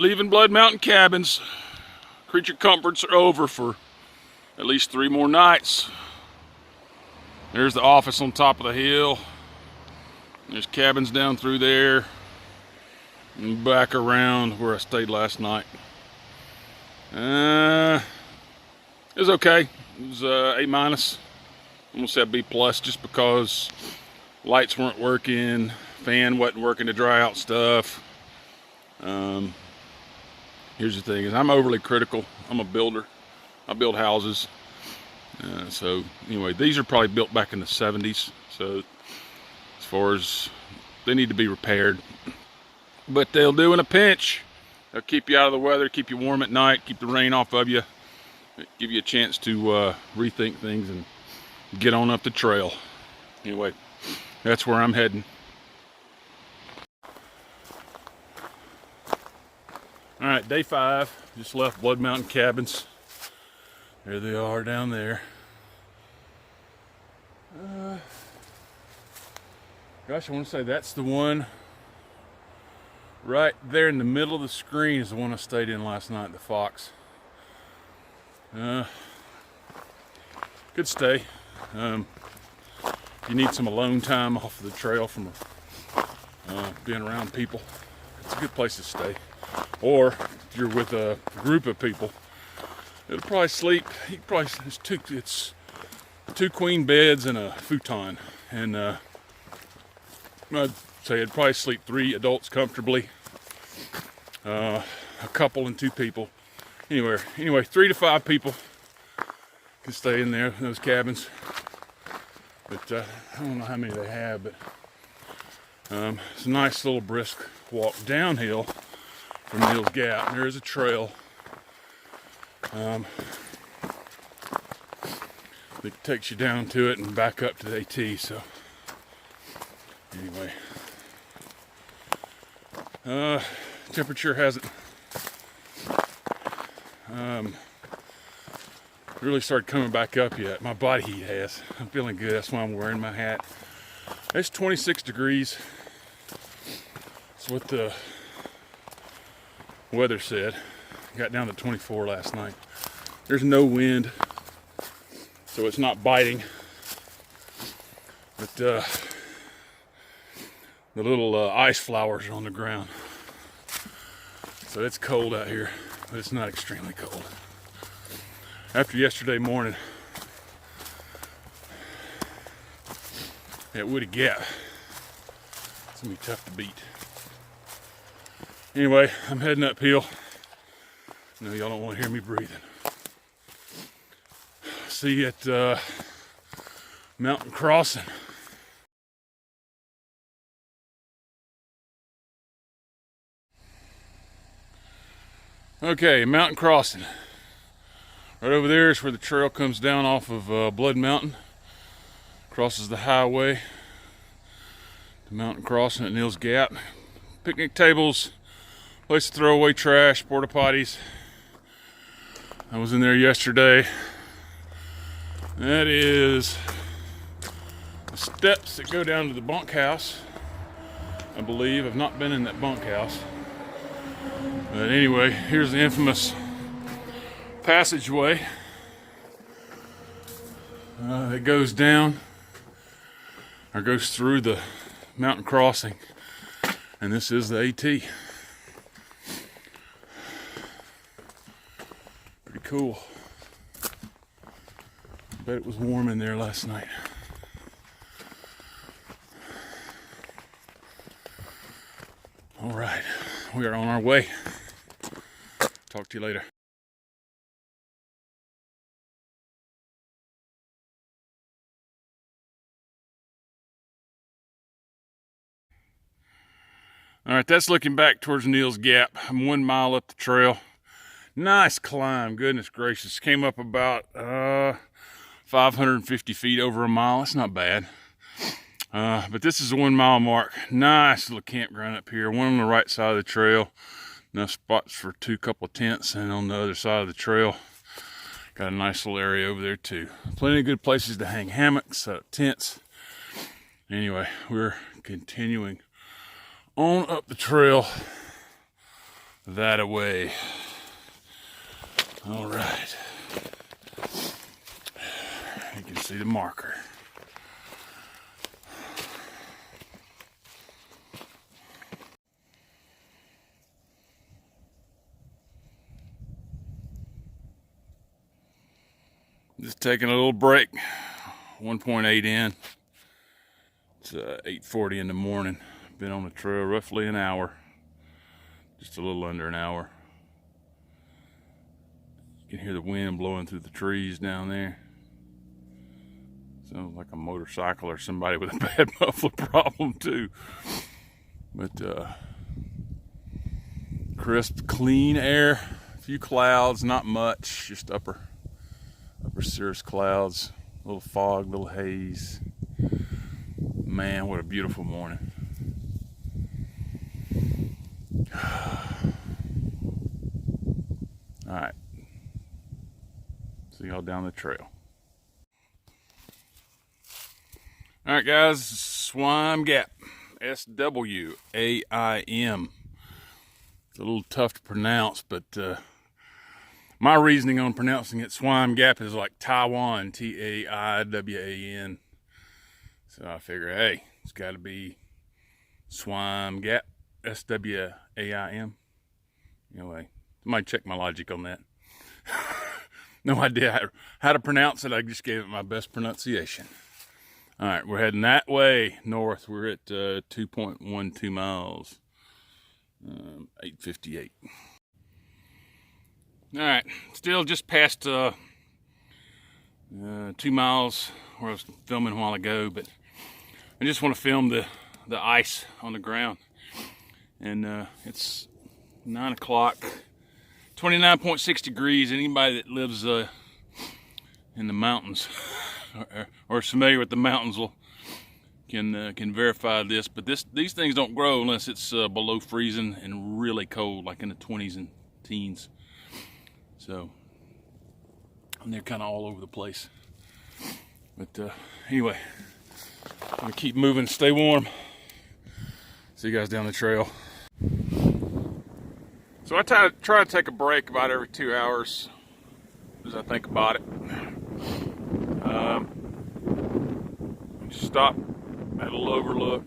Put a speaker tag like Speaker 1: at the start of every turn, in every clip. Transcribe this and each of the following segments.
Speaker 1: leaving Blood Mountain Cabins. Creature comforts are over for at least 3 more nights. There's the office on top of the hill. There's cabins down through there. And back around where I stayed last night. It was okay. It was A-. I'm gonna say a B+, just because lights weren't working, fan wasn't working to dry out stuff. Here's the thing: is I'm overly critical. I'm a builder. I build houses. So anyway, these are probably built back in the 70s. So as far as they need to be repaired, but they'll do in a pinch. They'll keep you out of the weather, keep you warm at night, keep the rain off of you, give you a chance to rethink things and get on up the trail. Anyway, that's where I'm heading. All right, day 5. Just left Blood Mountain Cabins. There they are down there. Gosh, I want to say that's the one right there in the middle of the screen is the one I stayed in last night, the Fox. Good stay. If you need some alone time off of the trail from being around people, it's a good place to stay. Or if you're with a group of people, it'll probably sleep. It's 2 queen beds and a futon, and I'd say it'd probably sleep 3 adults comfortably, a couple and 2 people. Anyway, 3 to 5 people can stay in there in those cabins. But I don't know how many they have, but it's a nice little brisk walk downhill from Neels Gap. And there is a trail that takes you down to it and back up to the AT. So anyway, temperature hasn't really started coming back up yet. My body heat has. I'm feeling good. That's why I'm wearing my hat. It's 26 degrees. That's what the weather said. Got down to 24 last night. There's no wind, so it's not biting. But the little ice flowers are on the ground. So it's cold out here, but it's not extremely cold. After yesterday morning at Woody Gap, it's gonna be tough to beat. Anyway, I'm heading uphill. I know y'all don't want to hear me breathing. See you at Mountain Crossing. Okay, Mountain Crossing. Right over there is where the trail comes down off of Blood Mountain. Crosses the highway. The Mountain Crossing at Neels Gap. Picnic tables, place to throw away trash, porta potties. I was in there yesterday. That is the steps that go down to the bunkhouse, I believe. I've not been in that bunkhouse. But anyway, here's the infamous passageway that goes down or goes through the Mountain Crossing, and this is the AT. Pretty cool. Bet it was warm in there last night. All right, we are on our way. Talk to you later. All right, that's looking back towards Neels Gap. I'm 1 mile up the trail. Nice climb, goodness gracious. Came up about 550 feet over a mile. That's not bad. But this is the 1 mile mark. Nice little campground up here. One on the right side of the trail. Enough spots for couple of tents, and on the other side of the trail, got a nice little area over there too. Plenty of good places to hang hammocks, set up tents. Anyway, we're continuing on up the trail that away. All right. You can see the marker. Just taking a little break. 1.8 in. It's 8:40 in the morning. Been on the trail roughly an hour. Just a little under an hour. You can hear the wind blowing through the trees down there. Sounds like a motorcycle or somebody with a bad muffler problem too. But crisp, clean air. A few clouds, not much. Just upper cirrus clouds. A little fog, a little haze. Man, what a beautiful morning. All right. See y'all down the trail. All right, guys. Swime Gap. S-W-A-I-M. It's a little tough to pronounce, but my reasoning on pronouncing it Swime Gap is like Taiwan, T-A-I-W-A-N. So I figure, hey, it's got to be Swime Gap, S-W-A-I-M. Anyway, might check my logic on that. No idea how to pronounce it. I just gave it my best pronunciation. All right, we're heading that way north. We're at 2.12 miles, 8:58. All right, still just past 2 miles where I was filming a while ago, but I just want to film the ice on the ground. And it's 9 o'clock, 29.6 degrees. Anybody that lives in the mountains or is familiar with the mountains can verify this. But these things don't grow unless it's below freezing and really cold, like in the 20s and teens. So, and they're kind of all over the place. But anyway, I'm gonna keep moving, stay warm. See you guys down the trail. So I try to take a break about every 2 hours as I think about it. Just stop at a little overlook.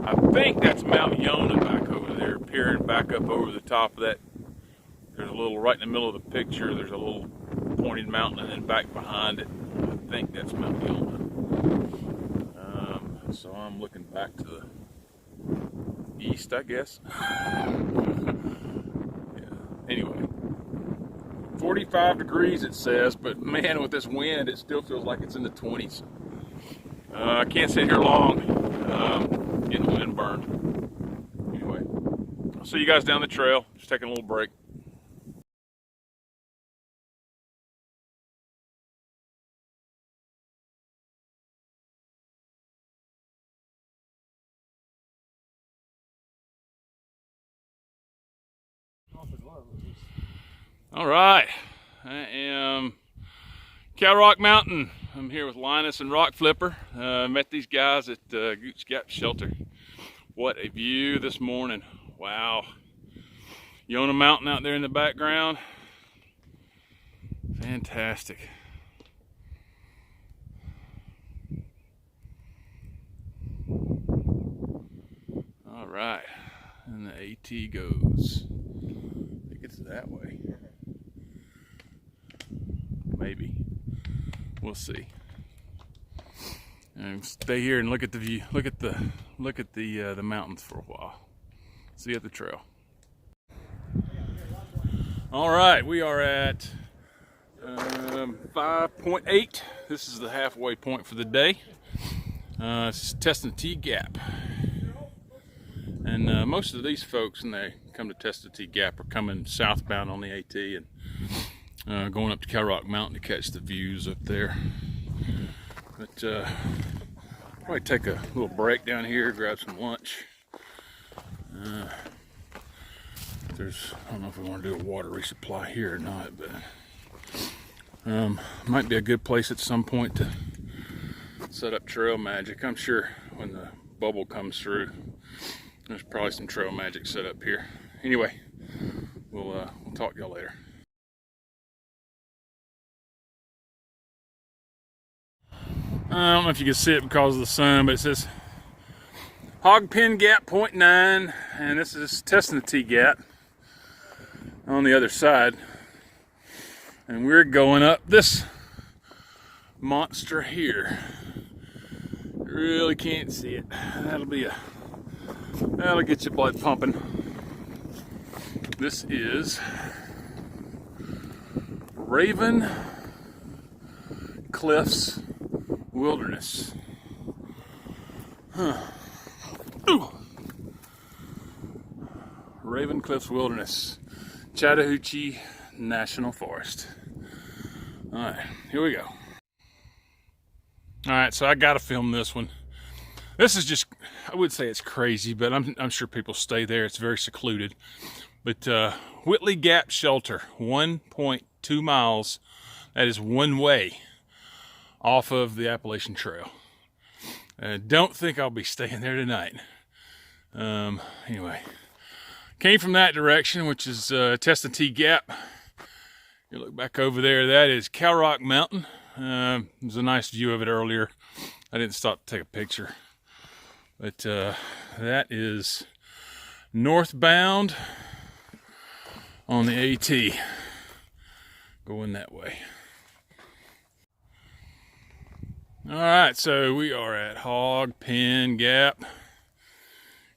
Speaker 1: I think that's Mount Yona back over there, peering back up over the top of that. There's a little, right in the middle of the picture, there's a little pointed mountain, and then back behind it, I think that's Mount Yona. So I'm looking back to the east, I guess. Yeah. Anyway, 45 degrees it says, but man, with this wind, it still feels like it's in the 20s. I can't sit here long, getting wind burned. Anyway, I'll see you guys down the trail. Just taking a little break. All right, I am Cowrock Mountain. I'm here with Linus and Rock Flipper. Met these guys at Neels Gap shelter. What a view this morning. Wow. Yona Mountain out there in the background. Fantastic. All right, and the AT goes. I think it's that way. Maybe. We'll see. And stay here and look at the view. Look at the mountains for a while. See you at the trail. All right, we are at 5.8. This is the halfway point for the day. It's testing the T Gap. And most of these folks, when they come to test the T Gap, are coming southbound on the AT and going up to Cowrock Mountain to catch the views up there. But probably take a little break down here, grab some lunch. I don't know if we want to do a water resupply here or not, but might be a good place at some point to set up trail magic. I'm sure when the bubble comes through, there's probably some trail magic set up here. Anyway, we'll talk to y'all later. I don't know if you can see it because of the sun, but it says Hogpen Gap 0.9, and this is testing the T gap on the other side. And we're going up this monster here. Really can't see it. That'll get your blood pumping. This is Raven Cliffs Wilderness. Ooh. Raven Cliffs Wilderness, Chattahoochee National Forest. All right, here we go. All right, so I gotta film this one. This is just, I would say it's crazy, but I'm sure people stay there. It's very secluded. But Whitley Gap Shelter, 1.2 miles. That is one way off of the Appalachian Trail. Don't think I'll be staying there tonight. Anyway, came from that direction, which is testing T Gap. You look back over there, that is Cowrock Mountain. There's a nice view of it earlier. I didn't stop to take a picture. But that is northbound on the AT, going that way. All right, so we are at Hogpen Gap.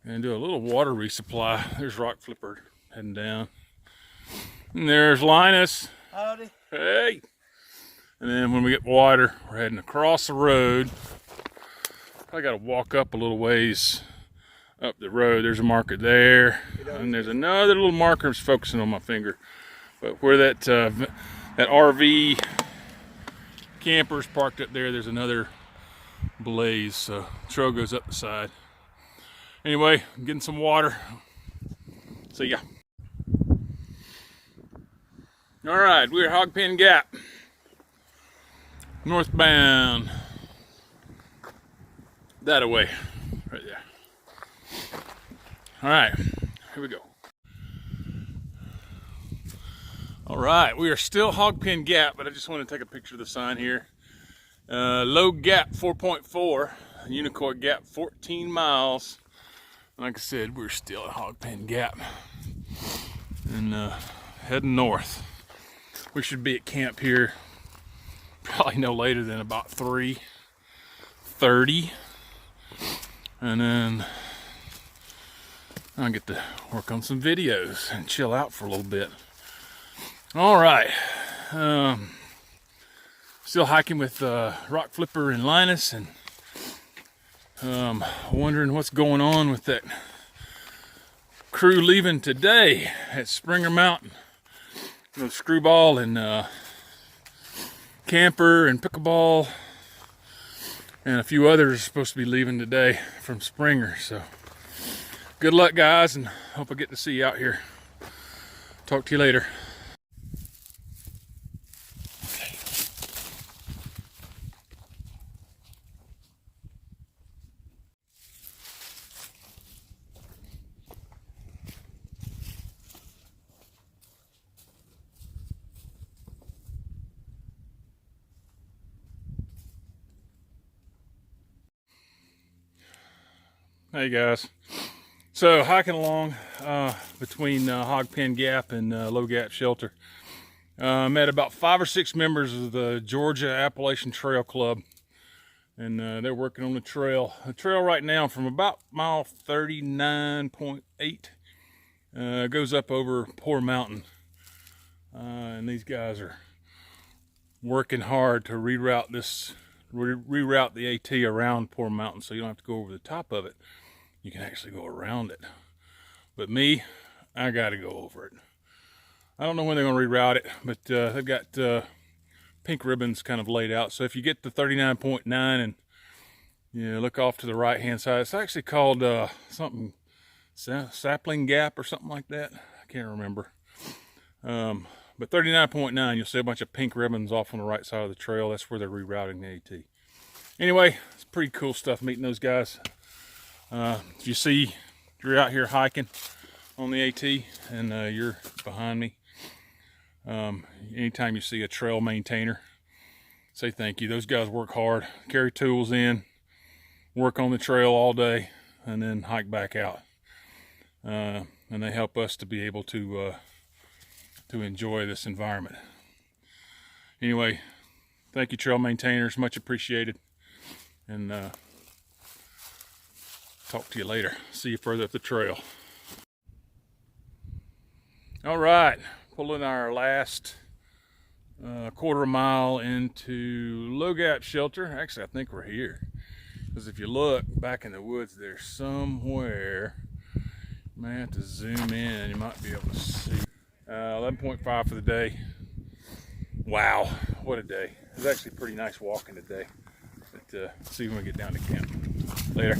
Speaker 1: Gonna do a little water resupply. There's Rock Flipper heading down. And there's Linus.
Speaker 2: Howdy.
Speaker 1: Hey. And then when we get water, we're heading across the road. I gotta walk up a little ways up the road. There's a marker there. And there's another little marker that's focusing on my finger. But where that RV camper's parked up there, there's another blaze. So the trail goes up the side. Anyway, I'm getting some water. See ya. All right, we're Hogpen Gap. Northbound. That away, right there. All right, here we go. All right, we are still Hogpen Gap, but I just want to take a picture of the sign here. Low Gap 4.4, Unicorn Gap 14 miles. Like I said, we're still at Hogpen Gap and heading north. We should be at camp here probably no later than about 3:30, and then I'll get to work on some videos and chill out for a little bit. All right, still hiking with Rock Flipper and Linus, and wondering what's going on with that crew leaving today at Springer Mountain. You know, Screwball and Camper and Pickleball and a few others are supposed to be leaving today from Springer. So good luck, guys, and hope I get to see you out here. Talk to you later. Hey guys, so hiking along between Hogpen Gap and Low Gap Shelter. Met about 5 or 6 members of the Georgia Appalachian Trail Club, and they're working on the trail. The trail right now from about mile 39.8 goes up over Poor Mountain, and these guys are working hard to reroute the AT around Poor Mountain, so you don't have to go over the top of it. You can actually go around it. But me, I gotta go over it. I don't know when they're gonna reroute it, but they've got pink ribbons kind of laid out. So if you get to 39.9 and you look off to the right hand side, it's actually called something, Sapling Gap or something like that. I can't remember. But 39.9, you'll see a bunch of pink ribbons off on the right side of the trail. That's where they're rerouting the AT. Anyway, it's pretty cool stuff meeting those guys. If you're out here hiking, on the AT, and you're behind me. Anytime you see a trail maintainer, say thank you. Those guys work hard, carry tools in, work on the trail all day, and then hike back out. And they help us to be able to enjoy this environment. Anyway, thank you, trail maintainers, much appreciated. And talk to you later. See you further up the trail. All right, pulling our last quarter mile into Low Gap shelter. Actually, I think we're here, because if you look back in the woods, there's somewhere. You may have to zoom in. You might be able to see. 11.5 for the day. Wow, what a day! It was actually a pretty nice walking today. But see you when we get down to camp. Later.